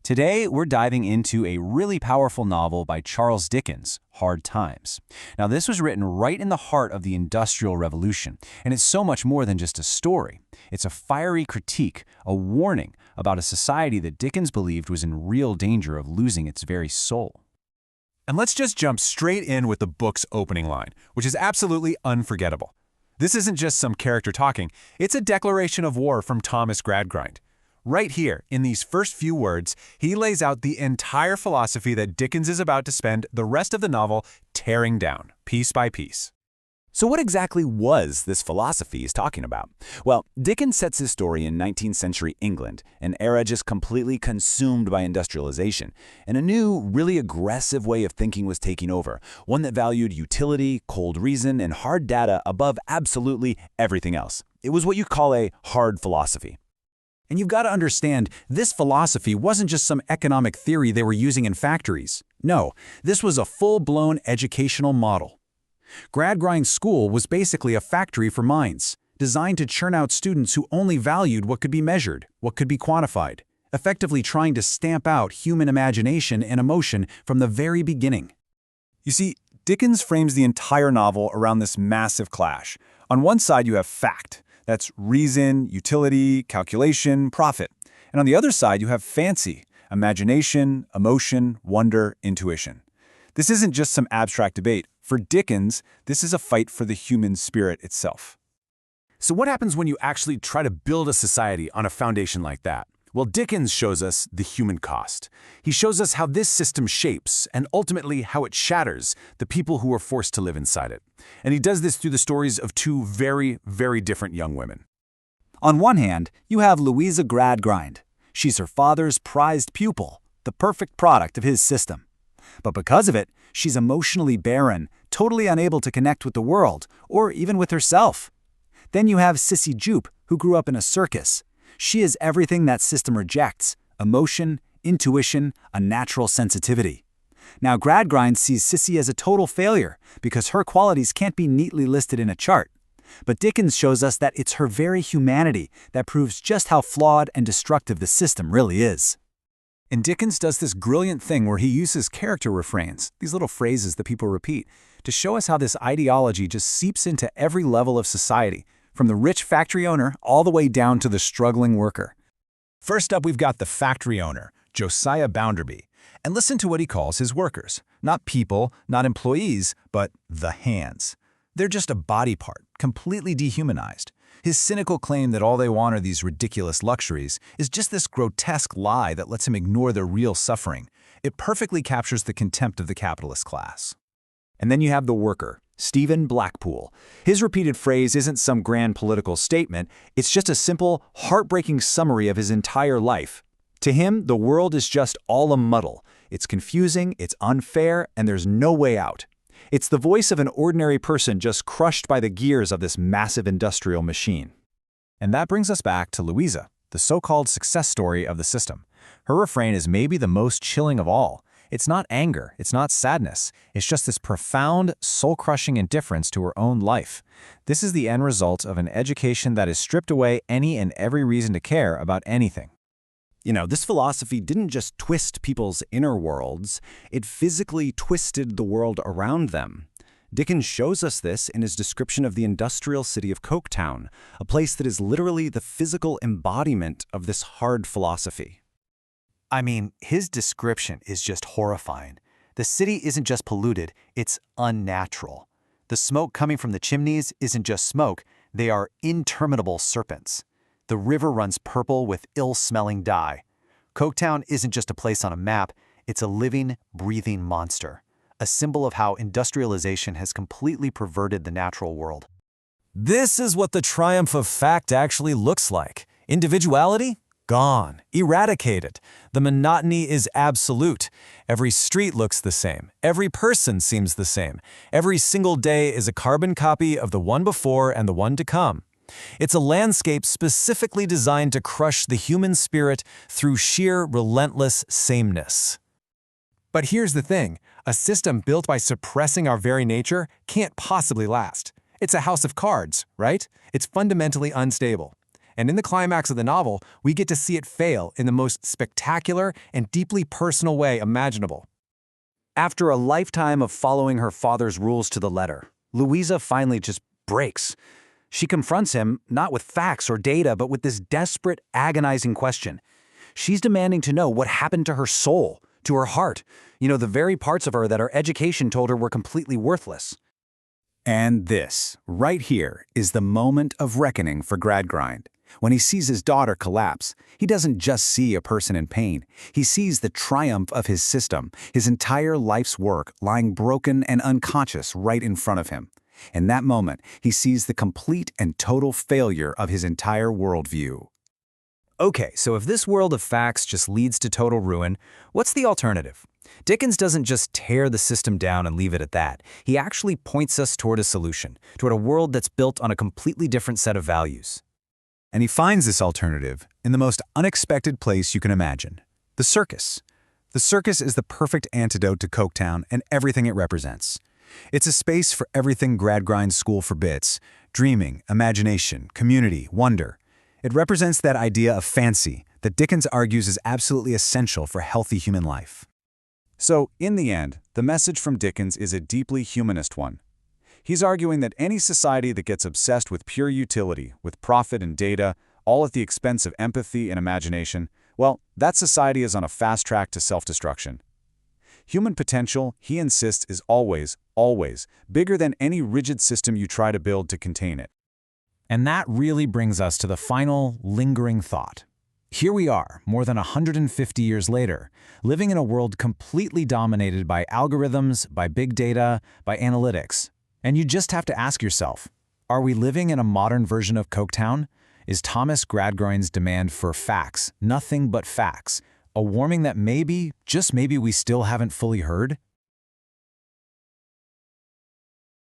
Today, we're diving into a really powerful novel by Charles Dickens, Hard Times. Now, this was written right in the heart of the Industrial Revolution, and it's so much more than just a story. It's a fiery critique, a warning about a society that Dickens believed was in real danger of losing its very soul. And let's just jump straight in with the book's opening line, which is absolutely unforgettable. This isn't just some character talking, it's a declaration of war from Thomas Gradgrind. Right here, in these first few words, he lays out the entire philosophy that Dickens is about to spend the rest of the novel tearing down, piece by piece. So what exactly was this philosophy he's talking about? Well, Dickens sets his story in 19th century England, an era just completely consumed by industrialization, and a new, really aggressive way of thinking was taking over, one that valued utility, cold reason, and hard data above absolutely everything else. It was what you call a hard philosophy. And you've got to understand, this philosophy wasn't just some economic theory they were using in factories. No, this was a full-blown educational model. Gradgrind's school was basically a factory for minds, designed to churn out students who only valued what could be measured, what could be quantified, effectively trying to stamp out human imagination and emotion from the very beginning. You see, Dickens frames the entire novel around this massive clash. On one side, you have fact. That's reason, utility, calculation, profit. And on the other side, you have fancy, imagination, emotion, wonder, intuition. This isn't just some abstract debate. For Dickens, this is a fight for the human spirit itself. So what happens when you actually try to build a society on a foundation like that? Well, Dickens shows us the human cost. He shows us how this system shapes, and ultimately how it shatters, the people who are forced to live inside it. And he does this through the stories of two very, very different young women. On one hand, you have Louisa Gradgrind. She's her father's prized pupil, the perfect product of his system. But because of it, she's emotionally barren, totally unable to connect with the world, or even with herself. Then you have Sissy Jupe, who grew up in a circus. She is everything that system rejects: emotion, intuition, a natural sensitivity. Now, Gradgrind sees Sissy as a total failure because her qualities can't be neatly listed in a chart. But Dickens shows us that it's her very humanity that proves just how flawed and destructive the system really is. And Dickens does this brilliant thing where he uses character refrains, these little phrases that people repeat, to show us how this ideology just seeps into every level of society, from the rich factory owner all the way down to the struggling worker. First up, we've got the factory owner, Josiah Bounderby. And listen to what he calls his workers. Not people, not employees, but the hands. They're just a body part, completely dehumanized. His cynical claim that all they want are these ridiculous luxuries is just this grotesque lie that lets him ignore their real suffering. It perfectly captures the contempt of the capitalist class. And then you have the worker, Stephen Blackpool. His repeated phrase isn't some grand political statement, it's just a simple, heartbreaking summary of his entire life. To him, the world is just all a muddle. It's confusing, it's unfair, and there's no way out. It's the voice of an ordinary person just crushed by the gears of this massive industrial machine. And that brings us back to Louisa, the so-called success story of the system. Her refrain is maybe the most chilling of all. It's not anger, it's not sadness, it's just this profound, soul-crushing indifference to her own life. This is the end result of an education that has stripped away any and every reason to care about anything. You know, this philosophy didn't just twist people's inner worlds, it physically twisted the world around them. Dickens shows us this in his description of the industrial city of Coketown, a place that is literally the physical embodiment of this hard philosophy. I mean, his description is just horrifying. The city isn't just polluted, it's unnatural. The smoke coming from the chimneys isn't just smoke, they are interminable serpents. The river runs purple with ill-smelling dye. Coketown isn't just a place on a map, it's a living, breathing monster, a symbol of how industrialization has completely perverted the natural world. This is what the triumph of fact actually looks like. Individuality? Gone, eradicated. The monotony is absolute. Every street looks the same. Every person seems the same. Every single day is a carbon copy of the one before and the one to come. It's a landscape specifically designed to crush the human spirit through sheer, relentless sameness. But here's the thing. A system built by suppressing our very nature can't possibly last. It's a house of cards, right? It's fundamentally unstable. And in the climax of the novel, we get to see it fail in the most spectacular and deeply personal way imaginable. After a lifetime of following her father's rules to the letter, Louisa finally just breaks. She confronts him, not with facts or data, but with this desperate, agonizing question. She's demanding to know what happened to her soul, to her heart, the very parts of her that her education told her were completely worthless. And this, right here, is the moment of reckoning for Gradgrind. When he sees his daughter collapse, he doesn't just see a person in pain. He sees the triumph of his system, his entire life's work lying broken and unconscious right in front of him. In that moment, he sees the complete and total failure of his entire worldview. Okay, so if this world of facts just leads to total ruin, what's the alternative? Dickens doesn't just tear the system down and leave it at that. He actually points us toward a solution, toward a world that's built on a completely different set of values. And he finds this alternative in the most unexpected place you can imagine, the circus. The circus is the perfect antidote to Coketown and everything it represents. It's a space for everything Gradgrind's school forbids: dreaming, imagination, community, wonder. It represents that idea of fancy that Dickens argues is absolutely essential for healthy human life. So, in the end, the message from Dickens is a deeply humanist one. He's arguing that any society that gets obsessed with pure utility, with profit and data, all at the expense of empathy and imagination, well, that society is on a fast track to self-destruction. Human potential, he insists, is always, always bigger than any rigid system you try to build to contain it. And that really brings us to the final, lingering thought. Here we are, more than 150 years later, living in a world completely dominated by algorithms, by big data, by analytics. And you just have to ask yourself, are we living in a modern version of Coketown? Is Thomas Gradgrind's demand for facts, nothing but facts, a warning that maybe, just maybe, we still haven't fully heard?